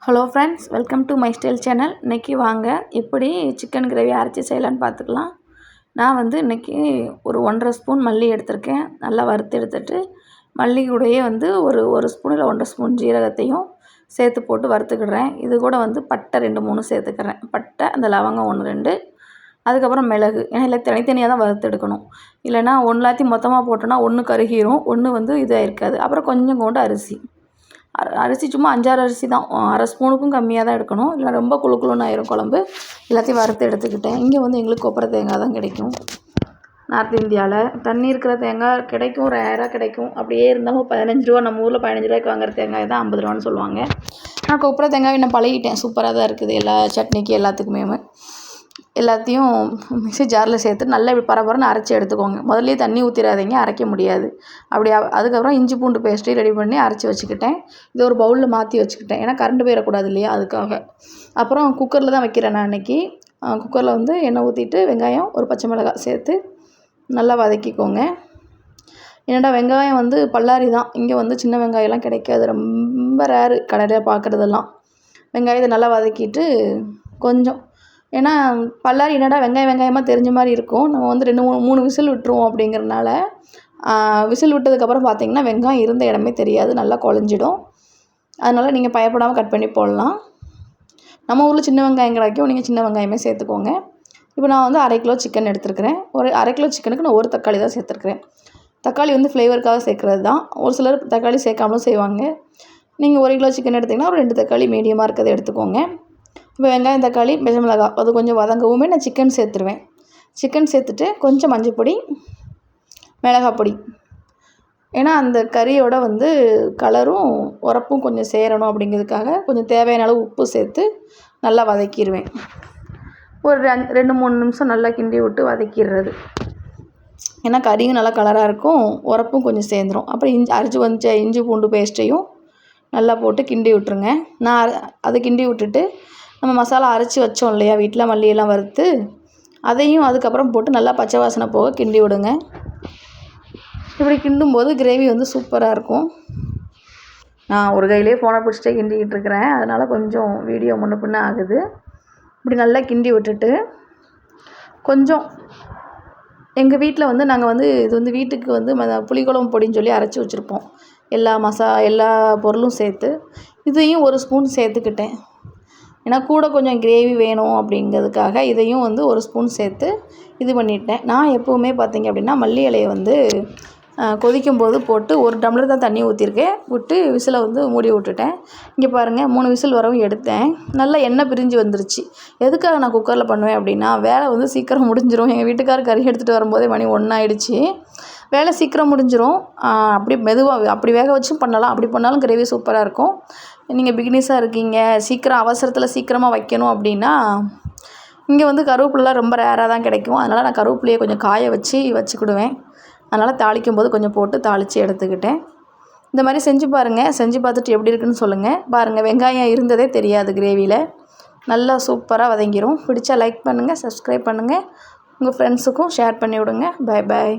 Hello friends, welcome to my style channel. இன்றைக்கி வாங்க எப்படி சிக்கன் கிரேவி அரைச்சி செய்யலான்னு பார்த்துக்கலாம். நான் வந்து இன்றைக்கி ஒரு 1.5 ஸ்பூன் மல்லி எடுத்திருக்கேன். நல்லா வறுத்து எடுத்துட்டு மல்லி கூடயே வந்து ஒரு ஸ்பூன் இல்லை 1.5 ஸ்பூன் ஜீரகத்தையும் சேர்த்து போட்டு வறுத்துக்கிடுறேன். இது கூட வந்து பட்டை 2-3 சேர்த்துக்கிறேன். பட்டை, அந்த லவங்கம் 1-2, அதுக்கப்புறம் மிளகு. ஏன்னா இல்லை தனித்தனியாக தான் வறுத்து எடுக்கணும். இல்லைனா எல்லாத்தையும் மொத்தமாக போட்டோன்னா ஒன்று கருகிரும், ஒன்று வந்து இதாக இருக்காது. அப்புறம் கொஞ்சம் கொண்டு அரிசி சும்மா 5-6 அரிசி தான், அரை ஸ்பூனுக்கும் கம்மியாக தான் எடுக்கணும். இல்லை ரொம்ப குழுன்னு ஆயிரும் குழம்பு. எல்லாத்தையும் வறுத்து எடுத்துக்கிட்டேன். இங்கே வந்து எங்களுக்கு கொப்பரை தேங்காய் தான் கிடைக்கும். நார்த் இந்தியாவில் தண்ணி இருக்கிற தேங்காய் கிடைக்கும், ரேராக கிடைக்கும். அப்படியே இருந்தாலும் 15 ரூபா, நம்ம ஊரில் 15 ரூபாய்க்கு வாங்குற தேங்காய் தான் 50 ரூபான்னு சொல்லுவாங்க. நான் கொப்பரை தேங்காய் நான் பழகிட்டேன், சூப்பராக தான் இருக்குது. எல்லா சட்னிக்கு எல்லாத்துக்குமே எல்லாத்தையும் மிக்ஸி ஜாரில் சேர்த்து நல்லா இப்படி பரபரன்னு அரைச்சி எடுத்துக்கோங்க. முதல்லையே தண்ணி ஊற்றிடாதீங்க, அரைக்க முடியாது. அதுக்கப்புறம் இஞ்சி பூண்டு பேஸ்ட்டையும் ரெடி பண்ணி அரைச்சி வச்சுக்கிட்டேன். இதை ஒரு பவுலில் மாற்றி வச்சுக்கிட்டேன், ஏன்னா கரண்ட் போயிடக்கூடாது இல்லையா, அதுக்காக. அப்புறம் குக்கரில் தான் வைக்கிறேன் நான் இன்றைக்கி. குக்கரில் வந்து எண்ணெய் ஊற்றிட்டு வெங்காயம், ஒரு பச்சை மிளகாய் சேர்த்து நல்லா வதக்கிக்கோங்க. என்னடா வெங்காயம் வந்து பல்லாரி தான், இங்கே வந்து சின்ன வெங்காயம்லாம் கிடைக்காது, ரொம்ப ரேரு கடையில் பார்க்குறதெல்லாம். வெங்காயத்தை நல்லா வதக்கிட்டு கொஞ்சம், ஏன்னா பல்லாரி என்னடா வெங்காயமாக தெரிஞ்ச மாதிரி இருக்கும். நம்ம வந்து 2-3 விசில் விட்டுருவோம். அப்படிங்கிறனால விசில் விட்டதுக்கப்புறம் பார்த்திங்கன்னா வெங்காயம் இருந்த இடமே தெரியாது, நல்லா குழஞ்சிடும். அதனால் நீங்கள் பயப்படாமல் கட் பண்ணி போடலாம். நம்ம ஊரில் சின்ன வெங்காயம் கிடைக்கும், நீங்கள் சின்ன வெங்காயமே சேர்த்துக்கோங்க. இப்போ நான் வந்து 1/2 கிலோ சிக்கன் எடுத்துருக்கிறேன். ஒரு 1/2 கிலோ சிக்கனுக்கு நான் ஒரு தக்காளி தான் சேர்த்துருக்குறேன். தக்காளி வந்து ஃப்ளேவருக்காக சேர்க்குறது தான். ஒரு சிலர் தக்காளி சேர்க்காமலும் செய்வாங்க. நீங்கள் 1 கிலோ சிக்கன் எடுத்திங்கன்னா ஒரு 2 தக்காளி மீடியமாக இருக்கிறத எடுத்துக்கோங்க. இப்போ வெங்காயம், தக்காளி, பச்சை மிளகாய் அது கொஞ்சம் வதங்கவுமே நான் சிக்கன் சேர்த்துருவேன். சிக்கன் சேர்த்துட்டு கொஞ்சம் மஞ்சள் பொடி, மிளகாய் பொடி, ஏன்னா அந்த கறியோட வந்து கலரும் உரப்பும் கொஞ்சம் சேரணும் அப்படிங்கிறதுக்காக கொஞ்சம் தேவையான அளவு உப்பு சேர்த்து நல்லா வதக்கிடுவேன். ஒரு 2-3 நிமிஷம் நல்லா கிண்டி விட்டு வதக்கிடுறது. ஏன்னா கறியும் நல்லா கலராக இருக்கும், உரப்பும் கொஞ்சம் சேர்ந்துடும். அப்புறம் அரைச்சி வச்ச இஞ்சி பூண்டு பேஸ்ட்டையும் நல்லா போட்டு கிண்டி விட்டுருங்க. நான் அதை கிண்டி விட்டுட்டு நம்ம மசாலா அரைச்சி வச்சோம் இல்லையா வீட்டில், மல்லியெல்லாம் வறுத்து, அதையும் அதுக்கப்புறம் போட்டு நல்லா பச்சை வாசனை போக கிண்டி விடுங்க. இப்படி கிண்டும்போது கிரேவி வந்து சூப்பராக இருக்கும். நான் ஒரு கையிலே ஃபோனை பிடிச்சிட்டே கிண்டிக்கிட்டு இருக்கிறேன், அதனால் கொஞ்சம் வீடியோ முன்ன பின்ன ஆகுது. இப்படி நல்லா கிண்டி விட்டுட்டு கொஞ்சம், எங்கள் வீட்டில் வந்து நாங்கள் வந்து இது வந்து வீட்டுக்கு வந்து புளிக்குழம்பு பொடின்னு சொல்லி அரைச்சி வச்சுருப்போம், எல்லா பொருளும் சேர்த்து. இதையும் 1 ஸ்பூன் சேர்த்துக்கிட்டேன், ஏன்னா கூட கொஞ்சம் கிரேவி வேணும் அப்படிங்கிறதுக்காக இதையும் வந்து 1 ஸ்பூன் சேர்த்து இது பண்ணிட்டேன். நான் எப்போவுமே பார்த்திங்க அப்படின்னா மல்லி இலையை வந்து கொதிக்கும்போது போட்டு 1 டம்ளர் தான் தண்ணி ஊற்றிருக்கேன், விட்டு விசிலை வந்து மூடி விட்டுட்டேன். இங்கே பாருங்கள் 3 விசில் வரவும் எடுத்தேன், நல்லா எண்ணெய் பிரிஞ்சு வந்துருச்சு. எதுக்காக நான் குக்கரில் பண்ணுவேன் அப்படின்னா வேலை வந்து சீக்கிரம் முடிஞ்சிடும். எங்கள் வீட்டுக்காரர் கறி எடுத்துகிட்டு வரும்போதே மணி 1 ஆகிடுச்சு. வேலை சீக்கிரம் முடிஞ்சிடும். அப்படி மெதுவாக அப்படி வேக வச்சும் பண்ணலாம், அப்படி பண்ணாலும் கிரேவி சூப்பராக இருக்கும். நீங்கள் பிகினிஸாக இருக்கீங்க, சீக்கிரம் அவசரத்தில் சீக்கிரமாக வைக்கணும் அப்படின்னா, இங்கே வந்து கருவேப்பிலை ரொம்ப ரேராக தான் கிடைக்கும். அதனால் நான் கருவேப்பிலையை கொஞ்சம் காய வச்சுக்கிடுவேன். அதனால் தாளிக்கும் போது கொஞ்சம் போட்டு தாளித்து எடுத்துக்கிட்டேன். இந்த மாதிரி செஞ்சு பாருங்கள், செஞ்சு பார்த்துட்டு எப்படி இருக்குன்னு சொல்லுங்கள். பாருங்கள், வெங்காயம் இருந்ததே தெரியாது கிரேவியில், நல்லா சூப்பராக வதங்கிடும். பிடிச்சா லைக் பண்ணுங்கள், சப்ஸ்கிரைப் பண்ணுங்கள், உங்கள் ஃப்ரெண்ட்ஸுக்கும் ஷேர் பண்ணி விடுங்க. பாய்.